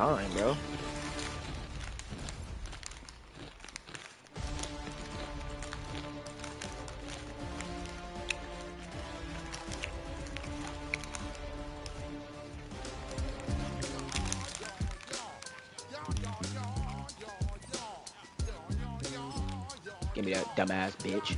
Fine, bro. Give me that dumbass bitch.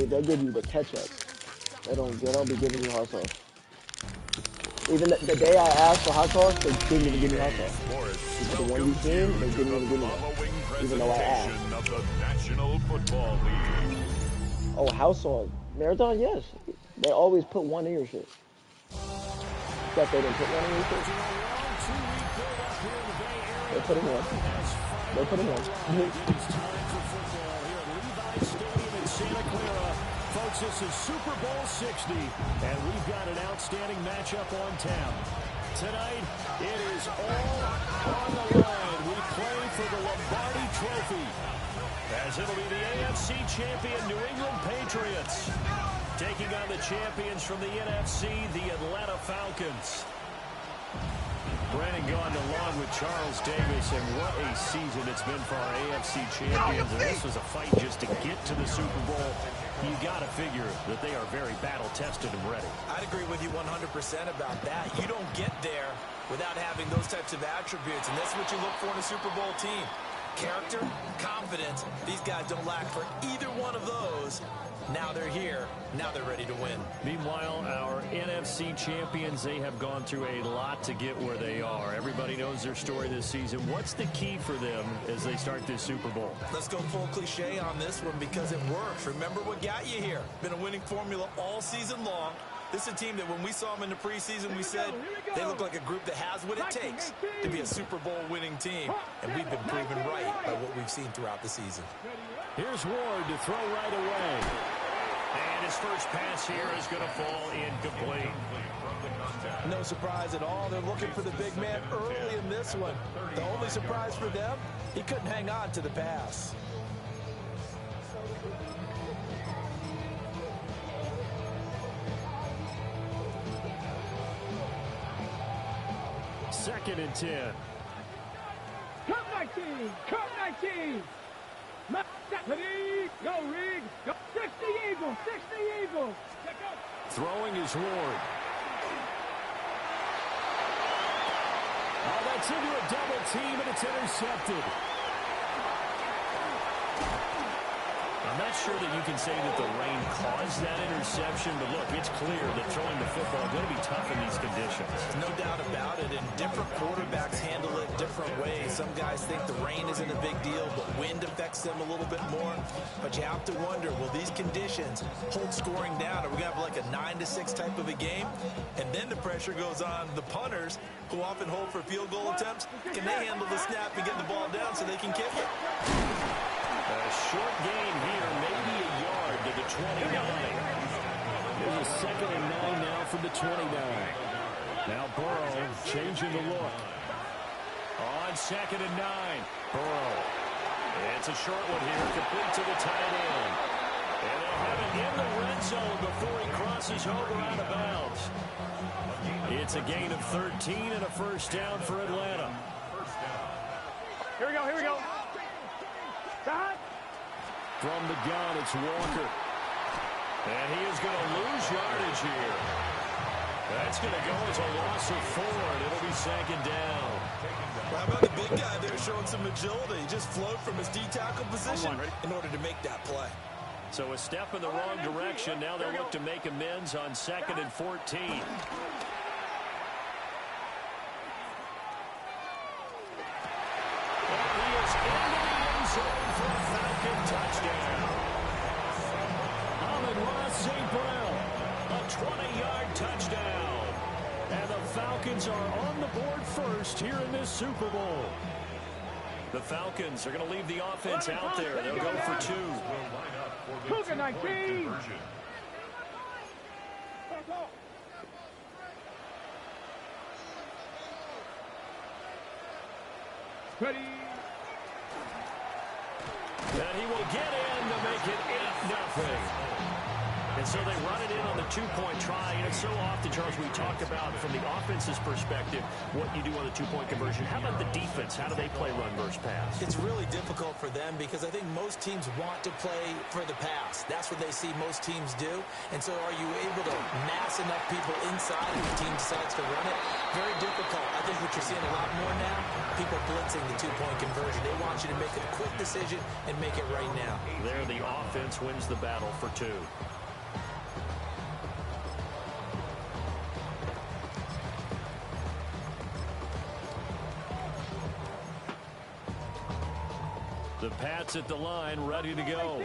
They give you the catch-ups. They don't be giving you hot sauce. Even the day I asked for hot sauce, they didn't even give me hot sauce. The one you seen, they didn't even give me that. Even though I asked. Oh, house sauce. Marathon, yes. They always put one in your shit. Except they didn't put one in your shit. They put in one. They put in one. Folks, this is Super Bowl 60, and we've got an outstanding matchup on tap. Tonight, it is all on the line. We play for the Lombardi Trophy, as it'll be the AFC champion New England Patriots taking on the champions from the NFC, the Atlanta Falcons. Brandon Gaughan along with Charles Davis, and what a season it's been for our AFC champions. And this was a fight just to get to the Super Bowl. You got to figure that they are very battle-tested and ready. I'd agree with you 100% about that. You don't get there without having those types of attributes, and that's what you look for in a Super Bowl team. Character, confidence. These guys don't lack for either one of those. Now they're here. Now they're ready to win. Meanwhile, our NFC champions, they have gone through a lot to get where they are. Everybody knows their story this season. What's the key for them as they start this Super Bowl? Let's go full cliche on this one because it works. Remember what got you here. Been a winning formula all season long. This is a team that when we saw them in the preseason, we said they look like a group that has what it takes to be a Super Bowl winning team. And we've been proven right by what we've seen throughout the season. Here's Ward to throw right away. And his first pass here is going to fall incomplete. No surprise at all. They're looking for the big man early in this one. The only surprise for them, he couldn't hang on to the pass. Second and 10. Come 19! Come 19! Go, Rig! Go. 60 Eagles! 60 Eagles! Throwing is Ward. Oh, that's into a double team, and it's intercepted. I'm not sure that you can say that the rain caused that interception, but look, it's clear that throwing the football is going to be tough in these conditions. No doubt about it, and different quarterbacks handle it different ways. Some guys think the rain isn't a big deal, but wind affects them a little bit more. But you have to wonder, will these conditions hold scoring down? Are we going to have like a 9-6 type of a game? And then the pressure goes on the punters, who often hold for field goal attempts. Can they handle the snap and get the ball down so they can kick it? A short gain here, maybe a yard to the 29. a 2nd and 9 now from the 29. Now Burrow changing the look. On 2nd and 9. Burrow. It's a short one here, complete to the tight end. And they'll have it in the red zone before he crosses over out of bounds. It's a gain of 13 and a first down for Atlanta. Here we go, here we go. From the gun, it's Walker. And he is going to lose yardage here. That's going to go as a loss of 4, and it'll be 2nd down. Well, how about the big guy there showing some agility? He just flowed from his D-tackle position in order to make that play. So a step in the wrong direction. Now they'll look to make amends on 2nd and 14. Touchdown. Amon-Ra St. Brown, a 20-yard touchdown. And the Falcons are on the board first here in this Super Bowl. The Falcons are going to leave the offense out there. They'll go for 2. Cougar 19. Ready. And he will get in to make it 8-0. And so they run it in on the 2-point try. And it's so often, Charles, we talk about from the offense's perspective what you do on the 2-point conversion. How about the defense? How do they play run versus pass? It's really difficult for them because I think most teams want to play for the pass. That's what they see most teams do. And so are you able to mass enough people inside if the team decides to run it? Very difficult. I think what you're seeing a lot more now, people blitzing the 2-point conversion. They want you to make a quick decision and make it right now. There, the offense wins the battle for 2. The Pats at the line, ready to go.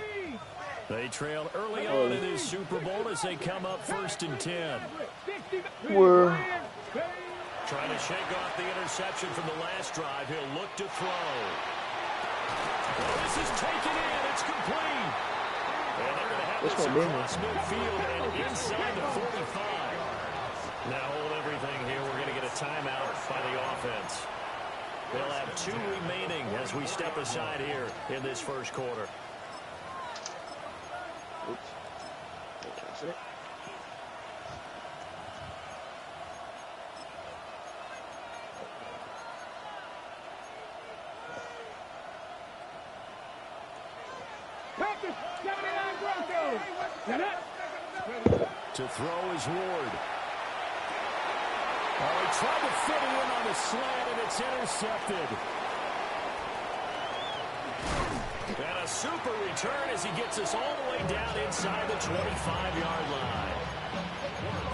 They trail early on in this Super Bowl as they come up 1st and 10. We're trying to shake off the interception from the last drive. He'll look to throw. Well, this is taken in. It's complete. And they're going to have this across midfield and inside the 45. Now hold everything here. We're going to get a timeout by the offense. They'll have 2 remaining as we step aside here in this first quarter. Oops. Cancel it. To throw is Ward. Oh, he tried to fit it in on the slant, and it's intercepted. And a super return as he gets us all the way down inside the 25-yard line.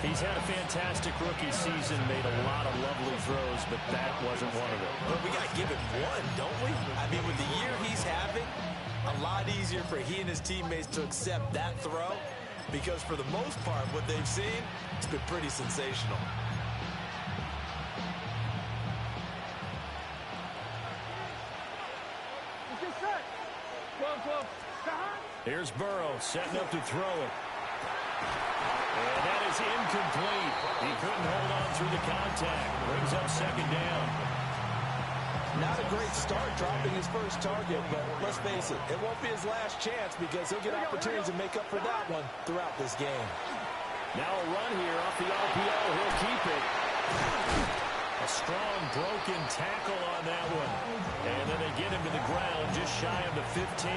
He's had a fantastic rookie season, made a lot of lovely throws, but that wasn't one of them. But we got to give him one, don't we? I mean, with the year he's having, a lot easier for he and his teammates to accept that throw because for the most part, what they've seen, it's been pretty sensational. Here's Burrow setting up to throw it. And that is incomplete. He couldn't hold on through the contact. Brings up 2nd down. Not a great start dropping his first target, but let's face it, it won't be his last chance because he'll get opportunities to make up for that one throughout this game. Now a run here off the RPO. He'll keep it. A strong broken tackle on that one. And then they get him to the ground just shy of the 15.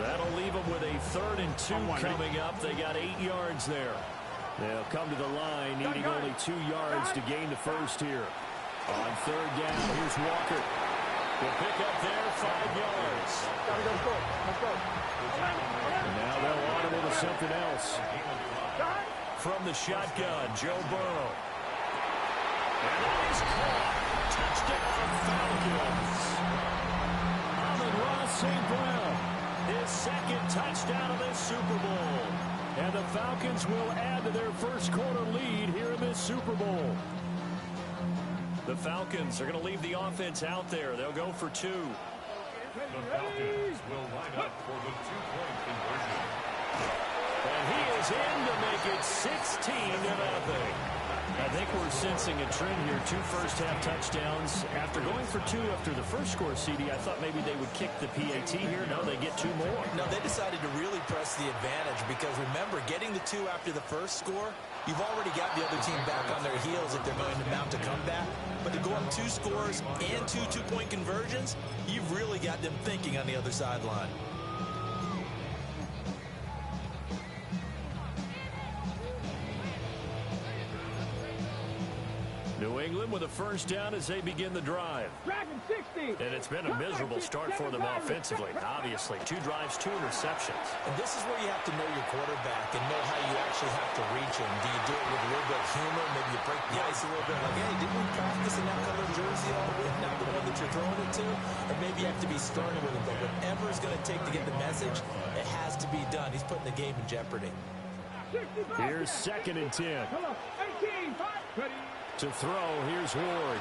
That'll leave them with a 3rd and 2 coming up. They got 8 yards there. They'll come to the line, needing only 2 yards to gain the first here. On 3rd down, here's Walker. Will pick up there, 5 yards. And now they'll audible to something else. From the shotgun, Joe Burrow. And that is caught. Touchdown, Falcons. Amon-Ra St. Brown. His 2nd touchdown of this Super Bowl. And the Falcons will add to their first quarter lead here in this Super Bowl. The Falcons are going to leave the offense out there. They'll go for 2. The Falcons will line up for the 2-point conversion. And he is in to make it 16-0. I think we're sensing a trend here. 2 first-half touchdowns. After going for 2 after the first score, CD, I thought maybe they would kick the PAT here. No, they get 2 more. No, they decided to really press the advantage because, remember, getting the 2 after the first score, you've already got the other team back on their heels if they're going to mount a comeback. But to go up 2 scores and 2 two-point conversions, you've really got them thinking on the other sideline. New England with a first down as they begin the drive. Dragon 60. And it's been a miserable start for them offensively. Obviously, 2 drives, 2 interceptions. And this is where you have to know your quarterback and know how you actually have to reach him. Do you do it with a little bit of humor? Maybe you break the ice a little bit. Like, hey, didn't we practice in that color jersey all week? Not the one that you're throwing it to? Or maybe you have to be stern with him. But whatever it's going to take to get the message, it has to be done. He's putting the game in jeopardy. Here's 2nd and 10. Come on, 18, 5, ready. To throw, here's Ward.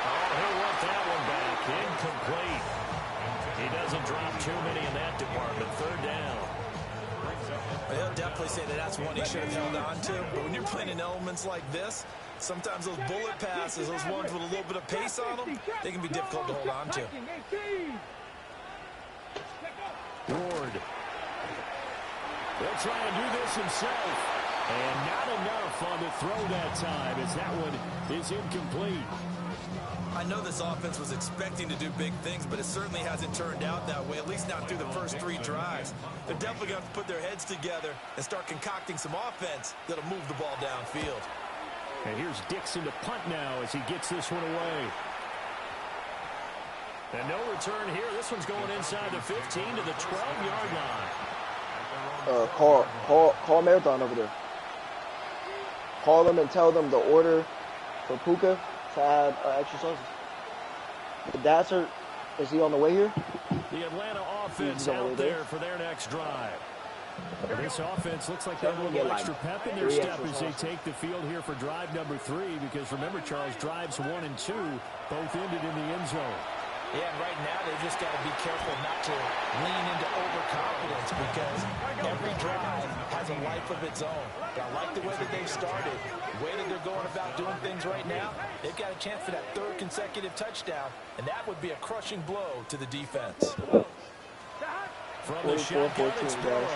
Oh, he'll work that one back. Incomplete. He doesn't drop too many in that department. 3rd down. They'll definitely say that that's one he should have held on to. But when you're playing in elements like this, sometimes those bullet passes, those ones with a little bit of pace on them, they can be difficult to hold on to. Ward. He'll try and do this himself. And not enough on the throw that time as that one is incomplete. I know this offense was expecting to do big things, but it certainly hasn't turned out that way, at least not through the first 3 drives. They're definitely going to have to put their heads together and start concocting some offense that'll move the ball downfield. And here's Dixon to punt now as he gets this one away. And no return here. This one's going inside the 15 to the 12-yard line. Call Marathon over there. Call them and tell them the order for Puka to add extra sauces. The Dasser, is he on the way here? The Atlanta offense out there for their next drive. This offense looks like they have a little extra pep in their step as they take the field here for drive number 3. Because remember, Charles, drives 1 and 2 both ended in the end zone. Yeah, and right now they just got to be careful not to lean into overconfidence because every drive has a life of its own. But I like the way that they've started, the way that they're going about doing things right now. They've got a chance for that 3rd consecutive touchdown, and that would be a crushing blow to the defense. From the shotgun, it's Burrow.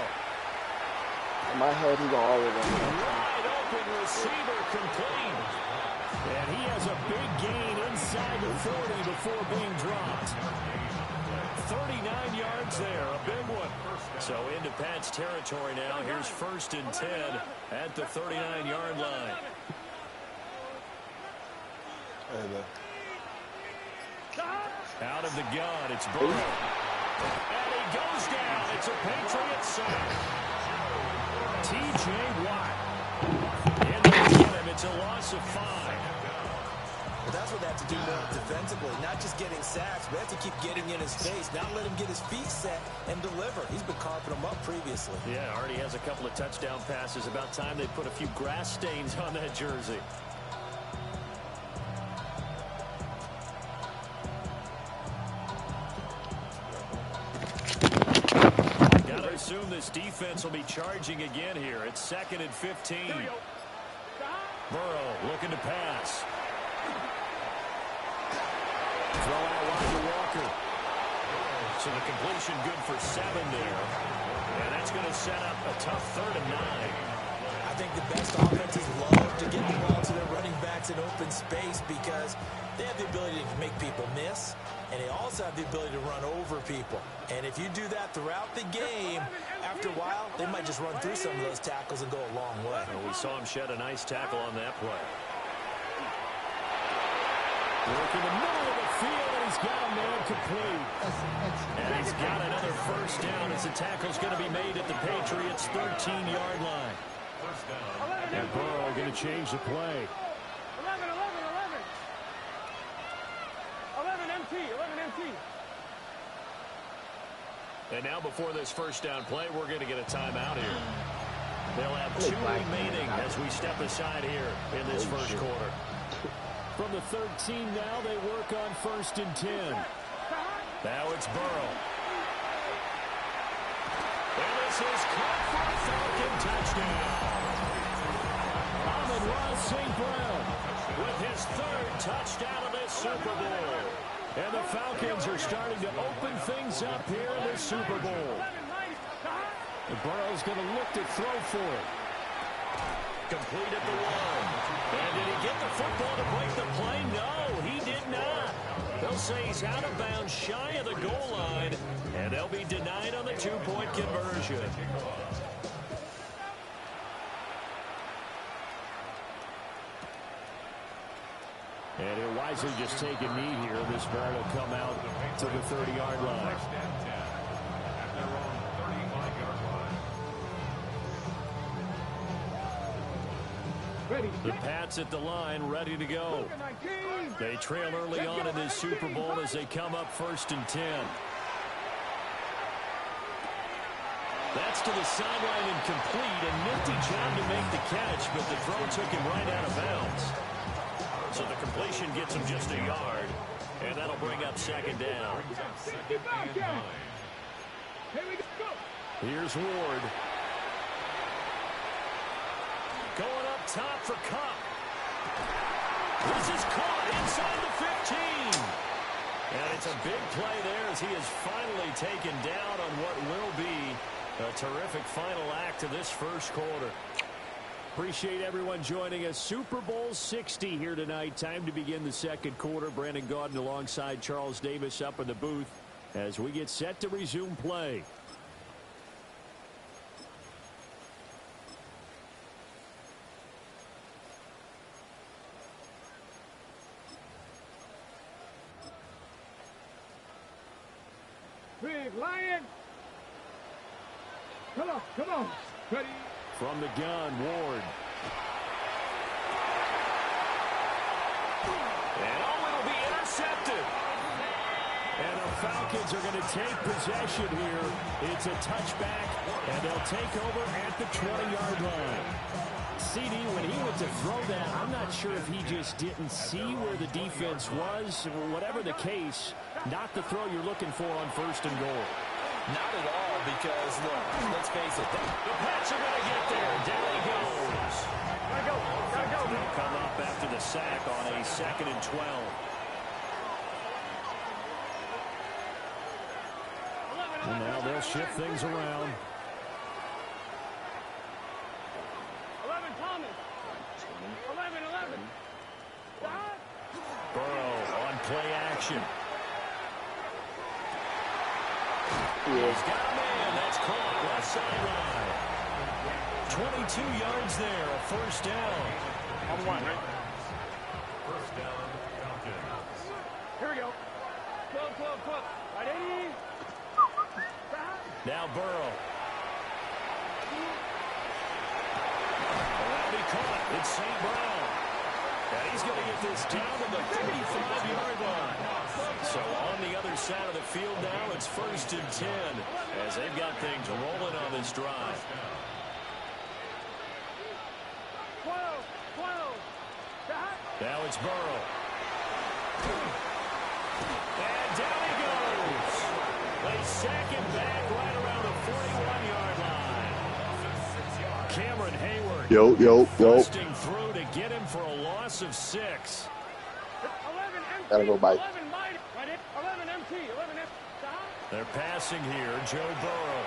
In my head, he's going all over them. Wide open receiver complete. And he has a big gain inside the 40 before being dropped. 39 yards there, a big one. So into Pat's territory now. Here's 1st and 10 at the 39-yard line. Out of the gun, it's Burrow. And he goes down. It's a Patriots sack. T.J. Watt. In the game, it's a loss of 5. Well, that's what they have to do more defensively, not just getting sacks, but they have to keep getting in his face, not let him get his feet set and deliver. He's been carving them up previously. Yeah, already has a couple of touchdown passes. About time they put a few grass stains on that jersey. Gotta assume this defense will be charging again here. It's 2nd and 15. Burrow looking to pass. Throw out wide to Walker. So the completion good for 7 there. And that's going to set up a tough 3rd and 9. I think the best offenses love to get the ball to their running backs in open space because they have the ability to make people miss, and they also have the ability to run over people. And if you do that throughout the game, after a while, they might just run through some of those tackles and go a long way. Well, we saw him shed a nice tackle on that play. Work in the middle of the field, and he's got a man complete. And he's got another 1st down as the tackle's going to be made at the Patriots' 13-yard line. And Burrow going to change the play. 11 MT. And now before this 1st down play, we're going to get a timeout here. They'll have 2 remaining as we step aside here in this 1st quarter. From the 13 now, they work on 1st and 10. Now it's Burrow. This is caught for a Falcon touchdown. Amon-Ra St. Brown with his 3rd touchdown of this Super Bowl. And the Falcons are starting to open things up here in this Super Bowl. And Burrow's going to look to throw for it. Completed the 1. And did he get the football to break the play? No, he did not. They'll say he's out of bounds shy of the goal line, and they'll be denied on the 2-point conversion. And he'll wisely just take a knee here. This ball will come out to the 30-yard line. The Pats at the line, ready to go. They trail early on in this Super Bowl as they come up 1st and 10. That's to the sideline and complete. A nifty job to make the catch, but the throw took him right out of bounds. So the completion gets him just a yard, and that'll bring up 2nd down. Here's Ward. Going up top for Cup. This is caught inside the 15. And it's a big play there as he is finally taken down on what will be a terrific final act of this first quarter. Appreciate everyone joining us. Super Bowl 60 here tonight. Time to begin the second quarter. Brandon Gaudin alongside Charles Davis up in the booth as we get set to resume play. Big Lion. Come on. Ready? From the gun, Ward. And it'll be intercepted. And the Falcons are going to take possession here. It's a touchback, and they'll take over at the 20-yard line. CD, when he went to throw that, I'm not sure if he just didn't see where the defense was. Whatever the case, not the throw you're looking for on 1st and goal. Not at all, because, look, let's face it. The Pats are going to get there. Down he goes. Gotta go. They'll come up after the sack on a 2nd and 12. And now they'll shift things around. 11 Thomas. 11. Burrow on play action. Yeah. He's got a man. That's caught left sideline. 22 yards there. A 1st down. On 1, right? First down, Falcons. Here we go. 12. Right, 80. Now Burrow. That'll be caught. It's St. Brown. And he's going to get this down to the 35-yard line. So on the other side of the field now, it's 1st and 10 as they've got things rolling on this drive. 12. Now it's Burrow. And down he goes. They sack him back right around the 41-yard line. Cameron Hayward. Yo. Busting through to get him for a loss of 6. 11 empty. Gotta go bite. 11 mighty. Right, 11 empty. 11 empty. They're passing here. Joe Burrow.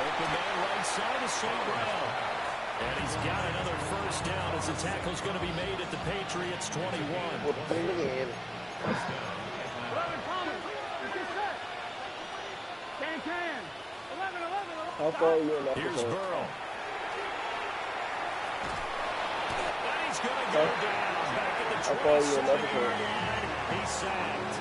Open man right side of St. Brown. And he's got another 1st down as the tackle's going to be made at the Patriots 21. 11 Thomas. Get set. Can. 11. How far are you in that? Here's Burrow. And he's going to go down back at the 27-yard line. He's sacked.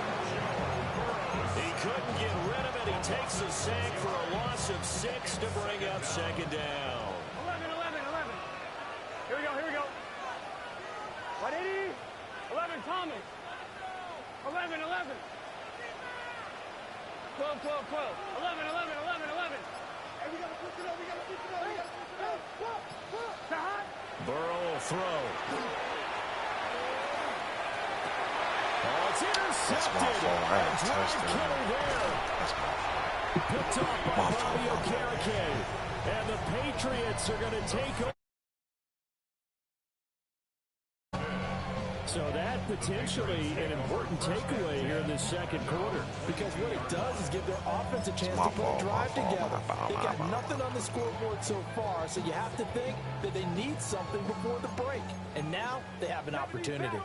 He couldn't get rid of it. He takes the sack for a loss of 6 to bring up 2nd down. 11. Here we go. Right, 80. 11 Thomas. 11. 12. 11. 11. Hey, we gotta push it up. Burrow will throw. Oh, it's intercepted. That's my fault. I ain't touched it. Killer there. That's my fault. Picked off by Bobby Okereke. And the Patriots are going to take over. So that potentially an important takeaway here in this second quarter. Because what it does is give their offense a chance to put a drive together. They got nothing on the scoreboard so far, so you have to think that they need something before the break. And now they have an opportunity.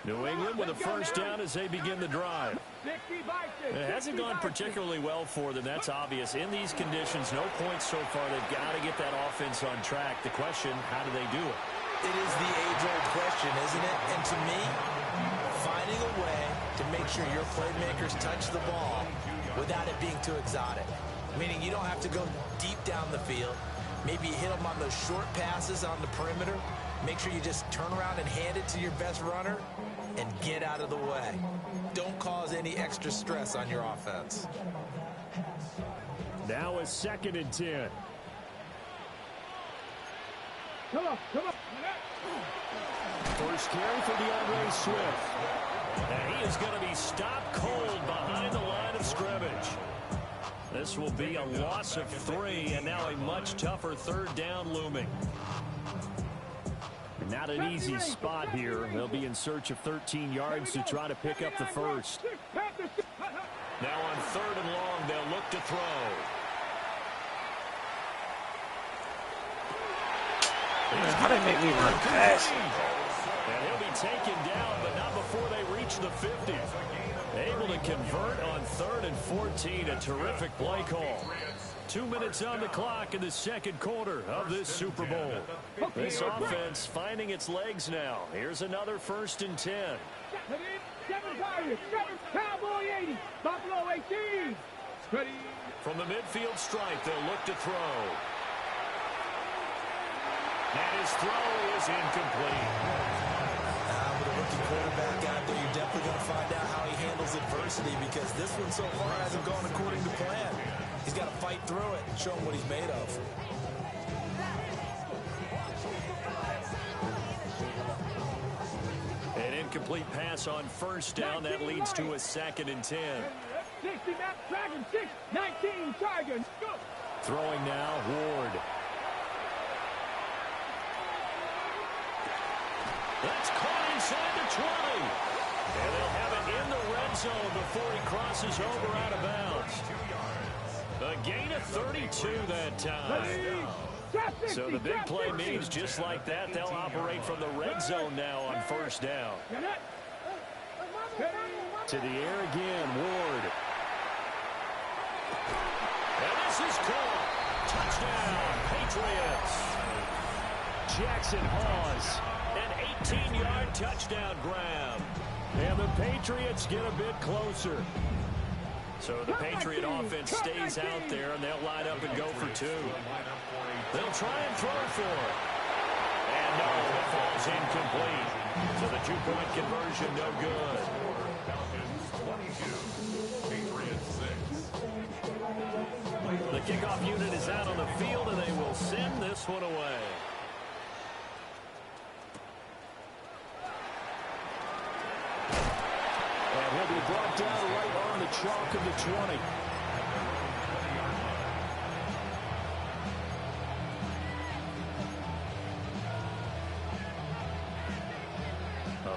New England with a first down as they begin the drive. It hasn't gone particularly well for them, that's obvious. In these conditions, no points so far. They've got to get that offense on track. The question, how do they do it? It is the age-old question, isn't it? And to me, finding a way to make sure your playmakers touch the ball without it being too exotic. Meaning you don't have to go deep down the field. Maybe you hit them on those short passes on the perimeter. Make sure you just turn around and hand it to your best runner and get out of the way. Don't cause any extra stress on your offense. Now a 2nd and 10. Come on, come on. First carry for DeAndre Swift. And he is going to be stopped cold behind the line of scrimmage. This will be a loss of 3, and now a much tougher 3rd down looming. Not an easy spot here. They'll be in search of 13 yards to try to pick up the first. Now on 3rd and long, they'll look to throw. How they make me run past? And he'll be taken down, but not before they reach the 50. Able to convert on 3rd and 14. A terrific play call. 2 minutes on the clock in the second quarter of this Super Bowl. This offense finding its legs now. Here's another 1st and 10. 7 Pirates, 7 Cowboy 80, Buffalo 18. Ready. From the midfield stripe, they'll look to throw. And his throw is incomplete. With a rookie quarterback out there, you're definitely going to find out how he handles adversity, because this one so far hasn't gone according to plan. He's got to fight through it and show him what he's made of. An incomplete pass on 1st down. That leads to a 2nd and 10. 60 Map Dragon 6, 19 Tigers. Go. Throwing now, Ward. That's caught inside the 20. And they'll have it in the red zone before he crosses over out of bounds. A gain of 32 that time. So the big play means just like that, they'll operate from the red zone now on 1st down. To the air again, Ward. And this is caught. Touchdown, Patriots. Jackson Hawes. An 18-yard touchdown grab. And the Patriots get a bit closer. So the Patriot offense stays out there, and they'll line up and go for 2. They'll try and throw for it. And no, it falls incomplete. So the 2-point conversion, no good. The kickoff unit is out on the field, and they will send this one away. And he'll be brought down right on the chalk of the 20.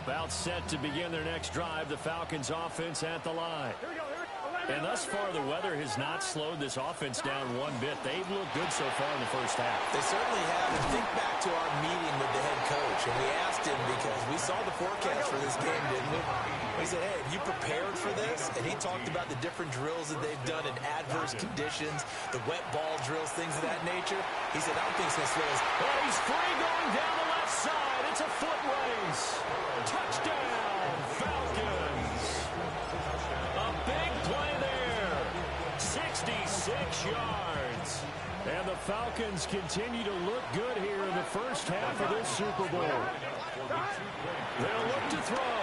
About set to begin their next drive, the Falcons offense at the line. And thus far, the weather has not slowed this offense down one bit. They've looked good so far in the first half. They certainly have. And think back to our meeting with the head coach, and we asked him, because we saw the forecast for this game, didn't we? We said, hey, have you prepared for this? And he talked about the different drills that they've done in adverse conditions, the wet ball drills, things of that nature. He said, I don't think it's going to slow us. Oh, he's free going down the left side. It's a foot race. Touchdown, Falcons. A big play there. 66 yards. And the Falcons continue to look good here in the first half of this Super Bowl. They'll look to throw.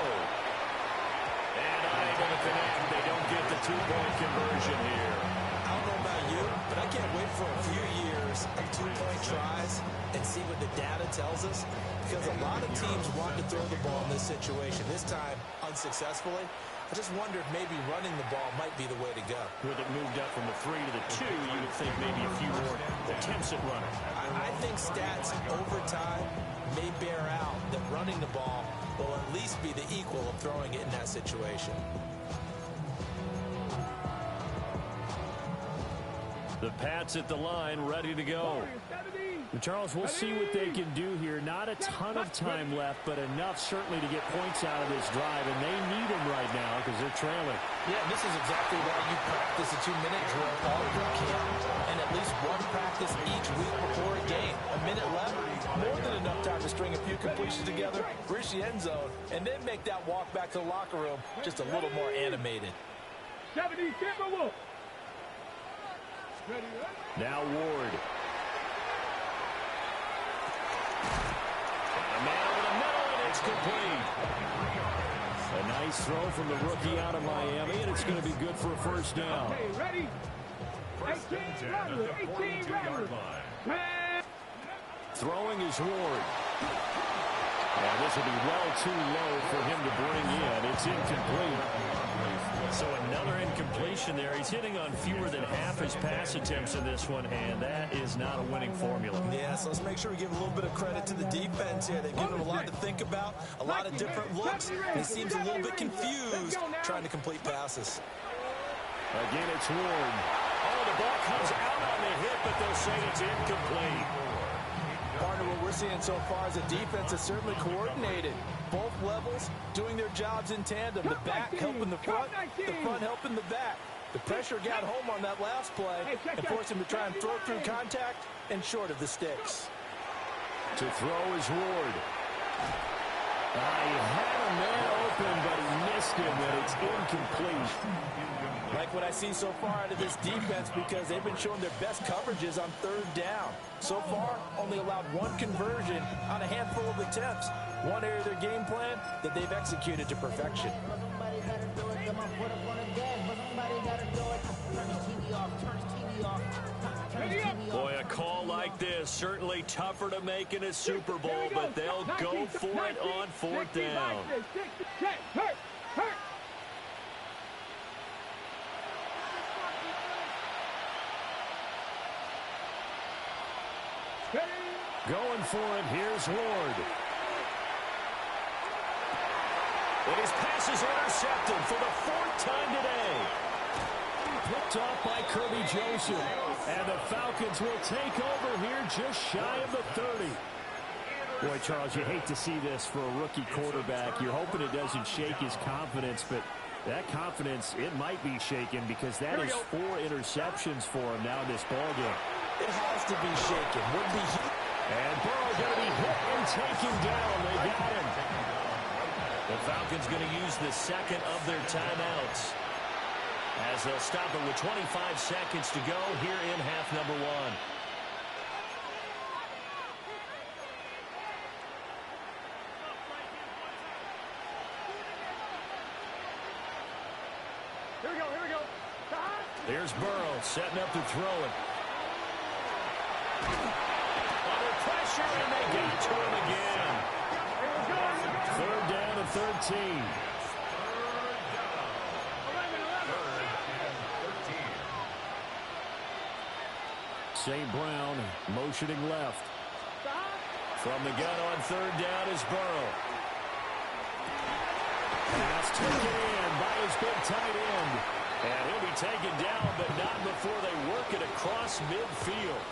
And unable to connect. They don't get the 2-point conversion here. I don't know about you, but I can't wait for a few years of 2-point tries and see what the data tells us. Because a lot of teams want to throw the ball in this situation. This time, unsuccessfully. I just wonder if maybe running the ball might be the way to go. With it moved up from the 3 to the 2, you would think maybe a few more attempts at running. I think stats over time may bear out that running the ball will at least be the equal of throwing it in that situation. The Pats at the line, ready to go. Charles, we'll see what they can do here. Not a ton of time left, but enough certainly to get points out of this drive, and they need them right now because they're trailing. Yeah, this is exactly why you practice a 2-minute drill all you can, and at least one practice each week before a game. A minute left, more than enough time to string a few completions together, reach the end zone, and then make that walk back to the locker room just a little more animated. 70, Timberwolf. Now Ward. A man over the middle, and it's complete. A nice throw from the rookie out of Miami, and it's going to be good for a first down. Okay, ready? 18 runner. Throwing is Ward. And this will be well too low for him to bring in. It's incomplete. So another incompletion there. He's hitting on fewer than half his pass attempts in this one, and that is not a winning formula. Yeah, so let's make sure we give a little bit of credit to the defense here. They've given him a lot to think about, a lot of different looks, and he seems a little bit confused trying to complete passes. Again, it's Ward. Oh, the ball comes out on the hit, but they'll say it's incomplete. Partner, what we're seeing so far is a defense that's certainly coordinated. Both levels doing their jobs in tandem. The back helping the front helping the back. The pressure got home on that last play and forced him to try and throw through contact and short of the sticks. To throw is Ward. He had a man open, but he missed him, and it's incomplete. Like what I see so far out of this defense because they've been showing their best coverages on third down. So far, only allowed one conversion on a handful of attempts. One area of their game plan that they've executed to perfection. Boy, a call like this, certainly tougher to make in a Super Bowl, but they'll go for it on fourth down. Going for it, here's Ward. And his pass is intercepted for the 4th time today. Picked off by Kirby Joseph. And the Falcons will take over here just shy of the 30. Boy, Charles, you hate to see this for a rookie quarterback. You're hoping it doesn't shake his confidence, but that confidence, it might be shaken because that is 4 interceptions for him now in this ballgame. It has to be shaken. Would be. And Burrow going to be hit and taken down. They got him. The Falcons going to use the second of their timeouts as they'll stop it with 25 seconds to go here in half number 1. Here we go. Here's Burrow setting up to throw it. Under pressure, and they get to him again. Third down and 13. St. Brown motioning left. From the gun on third down is Burrow. Pass taken in by his big tight end. And he'll be taken down, but not before they work it across midfield.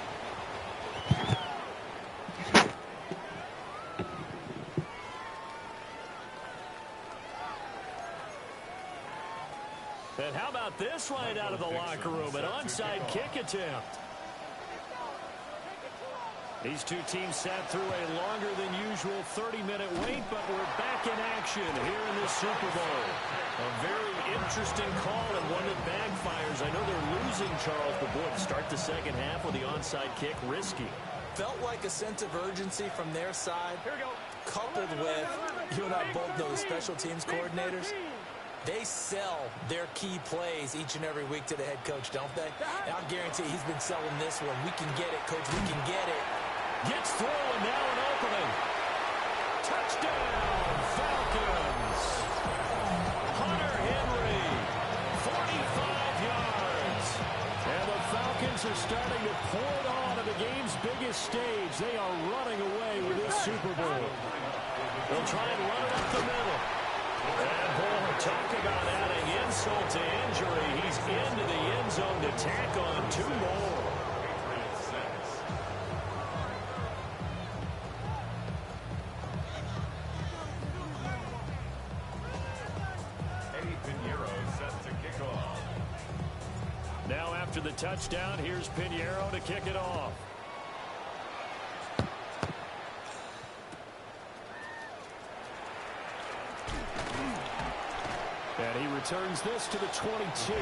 And how about this right out of the locker room? An onside kick attempt. These two teams sat through a longer than usual 30-minute wait, but we're back in action here in this Super Bowl. A very interesting call and one that backfires. I know they're losing, Charles, but boy, to start the second half with the onside kick, risky. Felt like a sense of urgency from their side, coupled with, you and I both know the special teams coordinators. They sell their key plays each and every week to the head coach, don't they? And I'll guarantee he's been selling this one. We can get it, coach. We can get it. Gets through, and now an opening. Touchdown, Falcons. Hunter Henry fans are starting to pour it on the game's biggest stage. They are running away with this Super Bowl. They'll try and run it up the middle. And boy, talk about adding insult to injury. He's into the end zone to tack on 2 more. Now after the touchdown, here's Pinheiro to kick it off. And he returns this to the 22.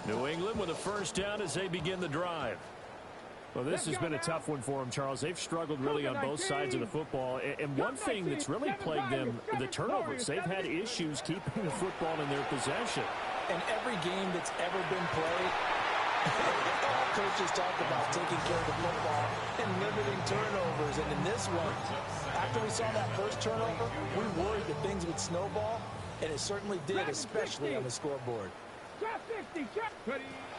New England with a first down as they begin the drive. Well, this has been a tough one for them, Charles. They've struggled really on both sides of the football. And one thing that's really plagued them, the turnovers. They've had issues keeping the football in their possession. And every game that's ever been played, all coaches talk about taking care of the football and limiting turnovers. And in this one, after we saw that first turnover, we worried that things would snowball, and it certainly did, especially on the scoreboard.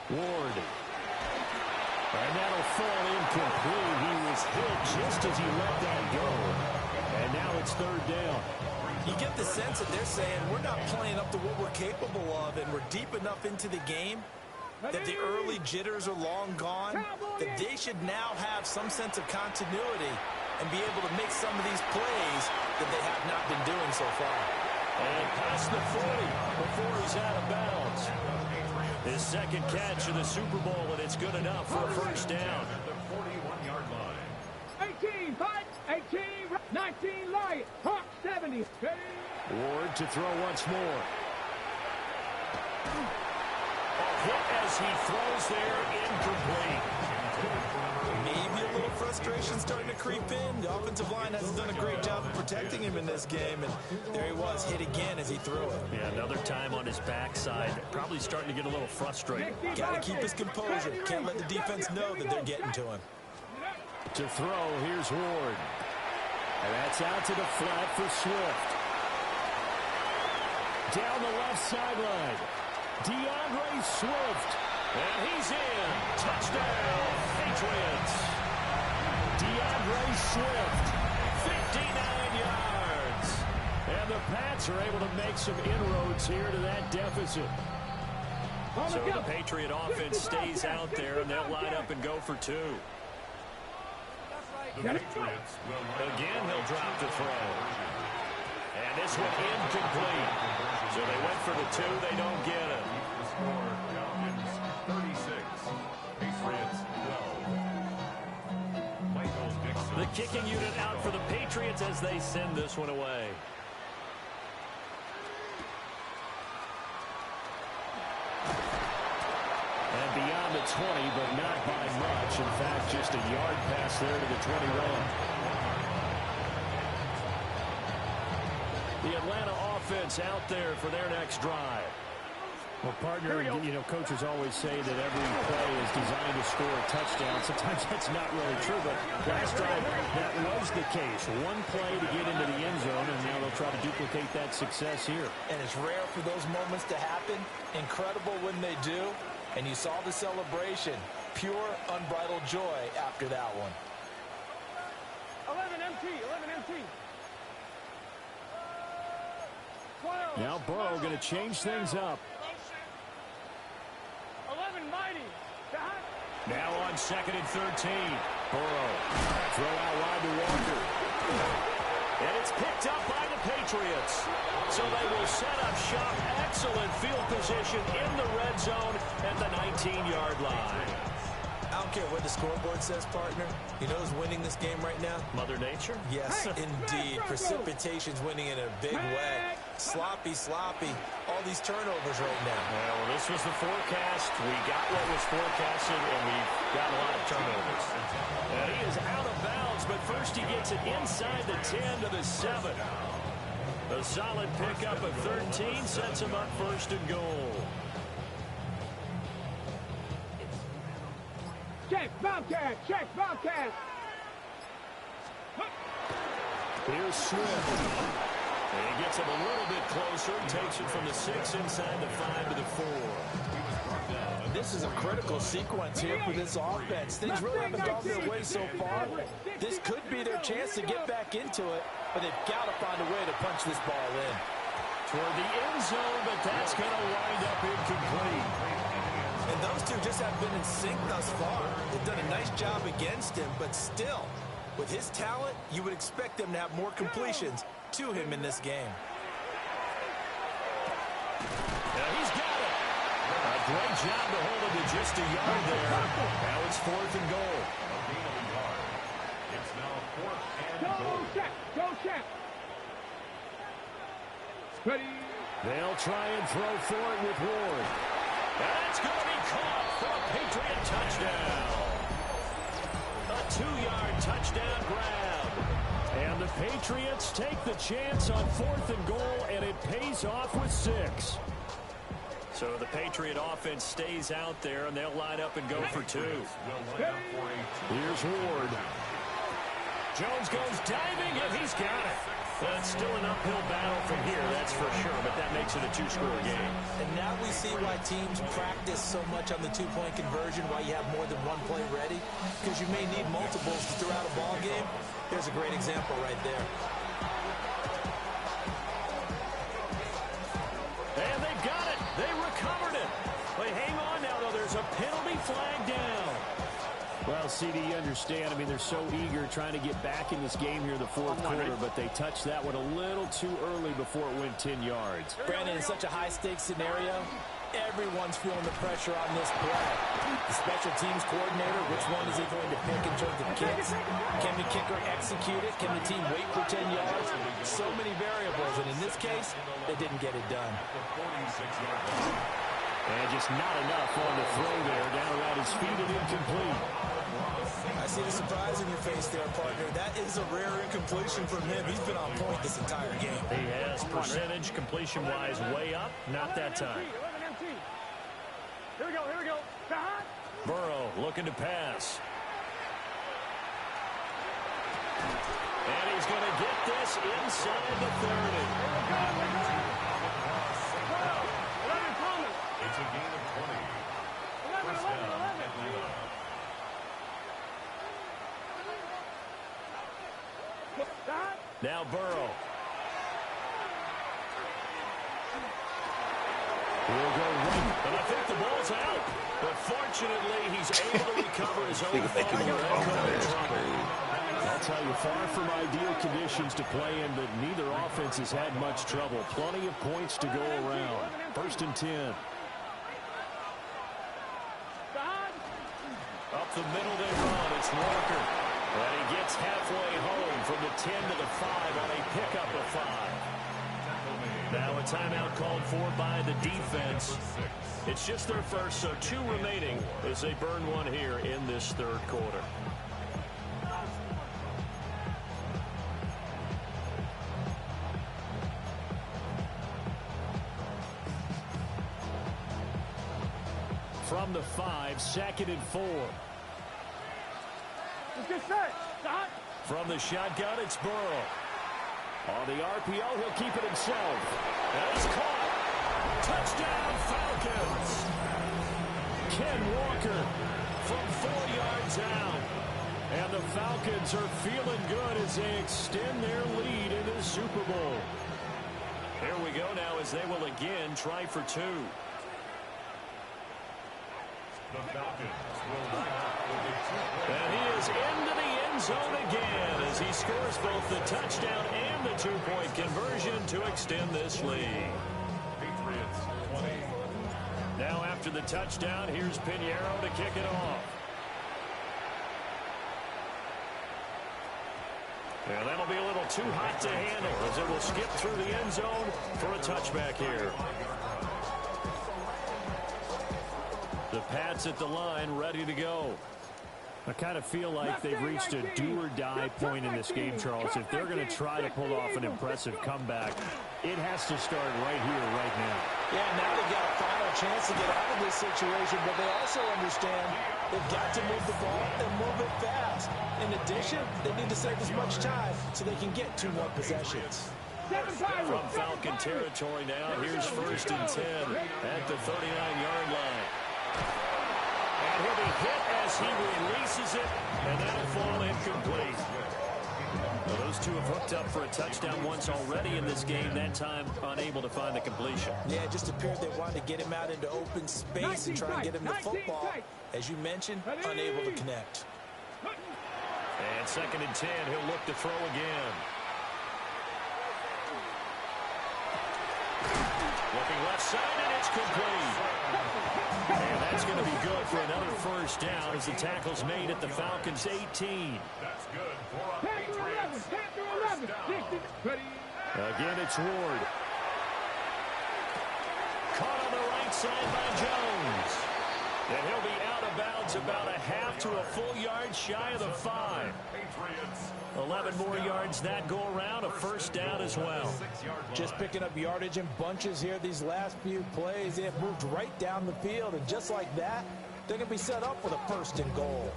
Ward. And that'll fall incomplete. He was hit just as he let that go. And now it's third down. You get the sense that they're saying we're not playing up to what we're capable of, and we're deep enough into the game that the early jitters are long gone, that they should now have some sense of continuity and be able to make some of these plays that they have not been doing so far. And past the 40 before he's out of bounds. His second catch of the Super Bowl, and it's good enough for a first down. 18, fight, 18, 19, lie, Hawk 70. Ward to throw once more. A hit as he throws there, incomplete. Maybe a little frustration starting to creep in. The offensive line hasn't done a great job of protecting him in this game, and there he was, hit again as he threw it. Yeah, another time on his backside. Probably starting to get a little frustrated. Got to keep his composure. Can't let the defense know that they're getting to him. To throw, here's Ward. And that's out to the flat for Swift. Down the left sideline. DeAndre Swift. And he's in. Touchdown, Patriots. DeAndre Swift, 59 yards. And the Pats are able to make some inroads here to that deficit. So the Patriot offense stays out there, and they'll line up and go for 2. Again, he'll drop the throw. And this one incomplete. So they went for the 2. They don't get it. The score, Falcons 36, Patriots 12. Michael Dixon. The kicking unit out for the Patriots as they send this one away. And beyond the 20, but not by much. In fact, just a yard pass there to the 21. The Atlanta offense out there for their next drive. Well, partner, you know, coaches always say that every play is designed to score a touchdown. Sometimes that's not really true, but last drive, that was the case. One play to get into the end zone, and now they'll try to duplicate that success here. And it's rare for those moments to happen. Incredible when they do. And you saw the celebration. Pure, unbridled joy after that one. 11 MT, 11 MT. Now Burrow going to change things up. 11 mighty. Now on 2nd and 13. Burrow. Throw out wide to Walker. And it's picked up by the Patriots. So they will set up shop. Excellent field position in the red zone at the 19-yard line. I don't care what the scoreboard says, partner. You know who's winning this game right now? Mother Nature? Yes, indeed. Precipitation's winning in a big way. Sloppy, sloppy. All these turnovers right now. Well, this was the forecast. We got what was forecasted, and we've got a lot of turnovers. And he is out of bounds, but first he gets it inside the 10 to the 7. A solid pickup of 13 sets him up first and goal. Check, Bobcat, check, Bobcat. Here's Swift. And he gets him a little bit closer. Takes it from the 6 inside the 5 to the 4. This is a critical sequence here for this offense. Things really haven't gone their way so far. This could be their chance to get back into it, but they've got to find a way to punch this ball in. Toward the end zone, but that's going to wind up incomplete. And those two just haven't been in sync thus far. They've done a nice job against him, but still, with his talent, you would expect them to have more completions to him in this game. Now he's got it. A great job to hold him to just a yard there. Now it's 4th and goal. It's now 4th and goal. Go check, go check. Ready. They'll try and throw for it with Ward. That's going to be caught for a Patriot touchdown. A 2-yard touchdown grab. And the Patriots take the chance on 4th and goal, and it pays off with 6. So the Patriot offense stays out there, and they'll line up and go for 2. Here's Ward. Jones goes diving, and he's got it. Well, it's still an uphill battle from here, that's for sure, but that makes it a 2-score game. And now we see why teams practice so much on the 2-point conversion, why you have more than one play ready, because you may need multiples throughout a ball game. Here's a great example right there. And they've got it. They recovered it. But hang on now, though. There's a penalty flag down. Well, CD, you understand. I mean, they're so eager trying to get back in this game here in the 4th quarter, but they touched that one a little too early before it went 10 yards. Brandon, in such a high-stakes scenario, everyone's feeling the pressure on this play. The special teams coordinator, which one is he going to pick in terms of kicks? Can the kicker execute it? Can the team wait for 10 yards? So many variables, and in this case, they didn't get it done. And just not enough on the throw there. Down around his feet and incomplete. I see the surprise in your face there, partner. That is a rare incompletion from him. He's been on point this entire game. He has percentage completion-wise way up. Not that time. Here we go, here we go. Burrow looking to pass. And he's going to get this inside the 30. It's a gain of 20. First down, Atlanta. Now Burrow. He'll go right, but I think the ball's out. But fortunately, he's able to recover his own fumble. I'll tell you, far from ideal conditions to play in, but neither offense has had much trouble. Plenty of points to go around. 1st and 10. Up the middle they run. It's Walker. And he gets halfway home from the 10 to the 5 on a pickup of 5. Now a timeout called for by the defense. It's just their first, so 2 remaining as they burn one here in this 3rd quarter. From the 5, 2nd and 4. Let's get set. Stop. From the shotgun, it's Burrow. On the RPO, he'll keep it himself. And he's caught. Touchdown, Falcons. Ken Walker from 4 yards out. And the Falcons are feeling good as they extend their lead in the Super Bowl. Here we go now as they will again try for 2. The Falcons will line up with a 2-point. And he is into the end zone again as he scores both the touchdown and the 2-point conversion to extend this lead. Patriots 20. Now after the touchdown, here's Pinheiro to kick it off. And that'll be a little too hot to handle as it will skip through the end zone for a touchback here. The Pats at the line, ready to go. I kind of feel like they've reached a do-or-die point in this game, Charles. If they're going to try to pull off an impressive comeback, it has to start right here, right now. Yeah, now they've got a final chance to get out of this situation, but they also understand they've got to move the ball and move it fast. In addition, they need to save as much time so they can get 2 more possessions. From Falcon territory now, here's 1st and 10 at the 39-yard line. And he'll be hit as he releases it, and that'll fall incomplete. Well, those two have hooked up for a touchdown once already in this game, that time unable to find the completion. Yeah, it just appeared they wanted to get him out into open space and try and get him the football. As you mentioned, unable to connect. And 2nd and 10, he'll look to throw again. Looking left side, and it's complete. And that's going to be good for another 1st down as the tackle's made at the Falcons' 18. That's good for a Patriots. Again, it's Ward. Caught on the right side by Jones. And he'll be out of bounds about a half to a full yard shy of the 5. 11 more yards that go around, a 1st down as well. Just picking up yardage in bunches here these last few plays. They have moved right down the field, and just like that, they're going to be set up with a 1st and goal.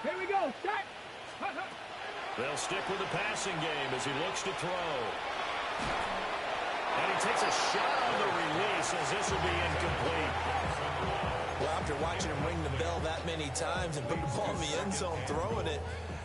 Here we go. Start. They'll stick with the passing game as he looks to throw. And he takes a shot on the release as this will be incomplete. Well, after watching him ring the bell that many times and put the ball in the end zone throwing it,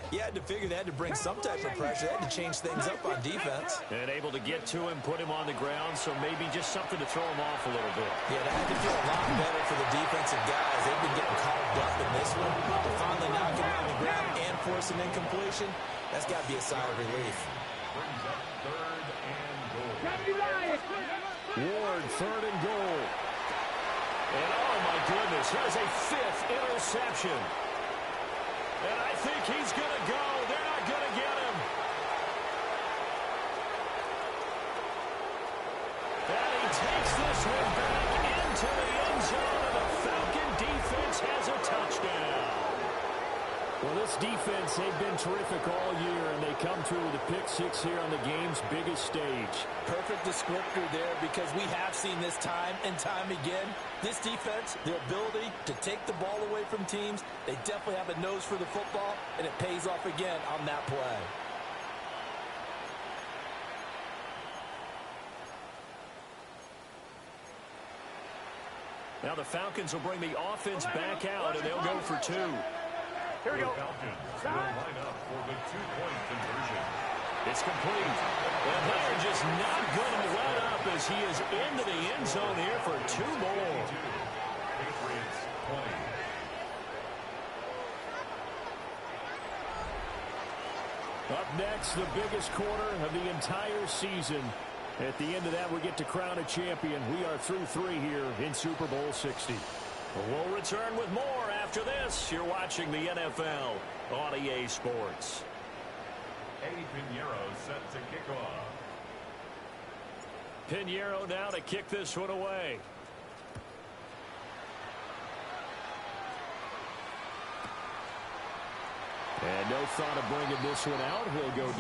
you had to figure they had to bring some type of pressure. They had to change things up on defense. And able to get to him, put him on the ground, so maybe just something to throw him off a little bit. Yeah, that had to feel a lot better for the defensive guys. They've been getting carved up in this one. To finally knock him on the ground and force an incompletion, that's got to be a sigh of relief. Brings up 3rd and goal. Ward, 3rd and goal. And oh my goodness, here's a 5th interception. And I think he's going to go. They're not going to get him. And he takes this one back into the end zone, and the Falcon defense has a touchdown. Well, this defense, they've been terrific all year, and they come through with a pick 6 here on the game's biggest stage. Perfect descriptor there, because we have seen this time and time again. This defense, their ability to take the ball away from teams, they definitely have a nose for the football, and it pays off again on that play. Now the Falcons will bring the offense back out, and they'll go for 2. Here we go. Falcons will line up for the 2-point conversion. It's complete. And they're just not going to let up as he is into the end zone here for 2 more. Patriots 20. Up next, the biggest quarter of the entire season. At the end of that, we get to crown a champion. We are through 3 here in Super Bowl 60. We'll return with more after this. You're watching the NFL on EA Sports. Eddie Pinheiro set to kick off. Pinheiro now to kick this one away. And no thought of bringing this one out. He'll go.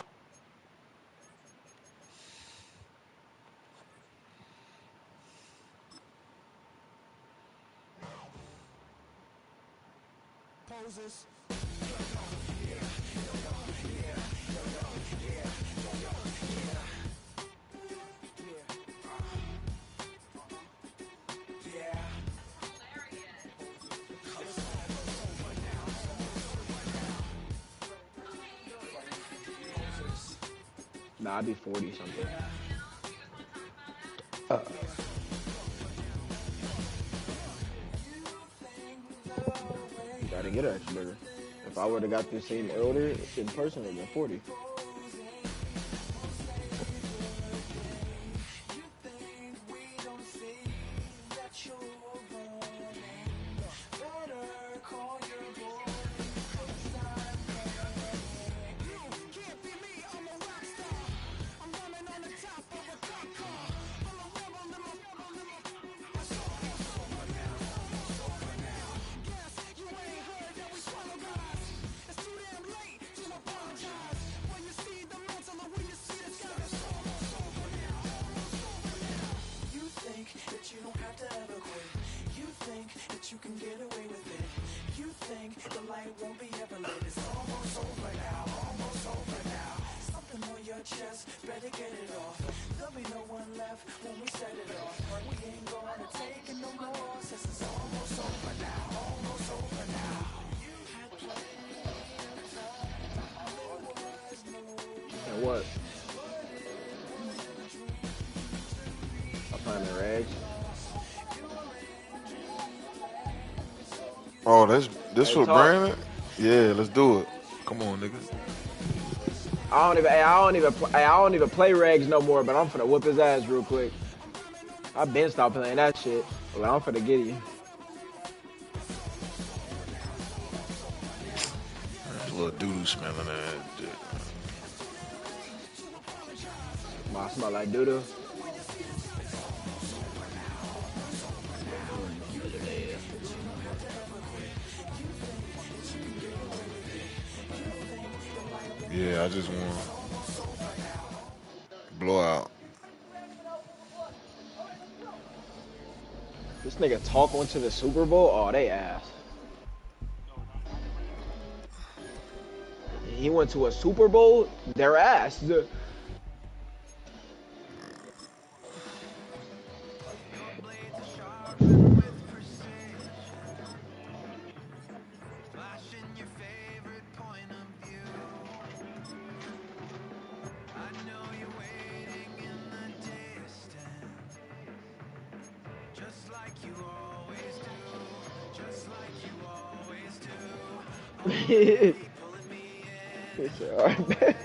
Poses. Nah, I'd be 40-something. Gotta get an extra burger. If I would have got this same order in person, it would have been 40. And what? I'm playing the Reds. Oh, this Hey, for talk. Brandon? Yeah, let's do it. Come on, nigga. I don't even play Regs no more, but I'm finna whoop his ass real quick. I've been stopped playing that shit, but I'm finna get you. There's a little doo-doo smelling that shit. I smell like doo-doo. Yeah, I just want blowout. This nigga talk went to the Super Bowl? Oh, they ass. He went to a Super Bowl? Their ass. He said, all right, man.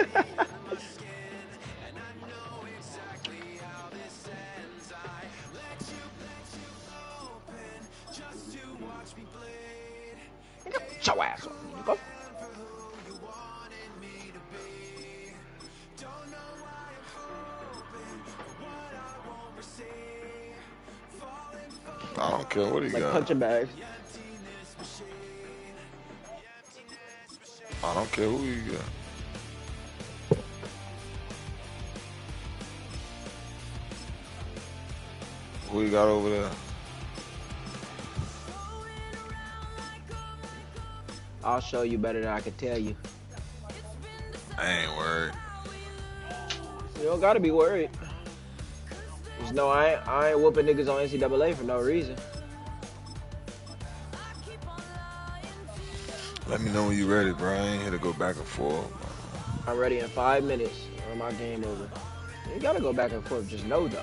Get your ass up, nigga. I don't care what he Like got. punching bags. I don't care who he got. Who he got over there? I'll show you better than I can tell you. I ain't worried. You don't gotta be worried. Just know I ain't whooping niggas on NCAA for no reason. Let me know when you ready, bro. I ain't here to go back and forth. I'm ready in 5 minutes or my game over. You gotta go back and forth, just know though.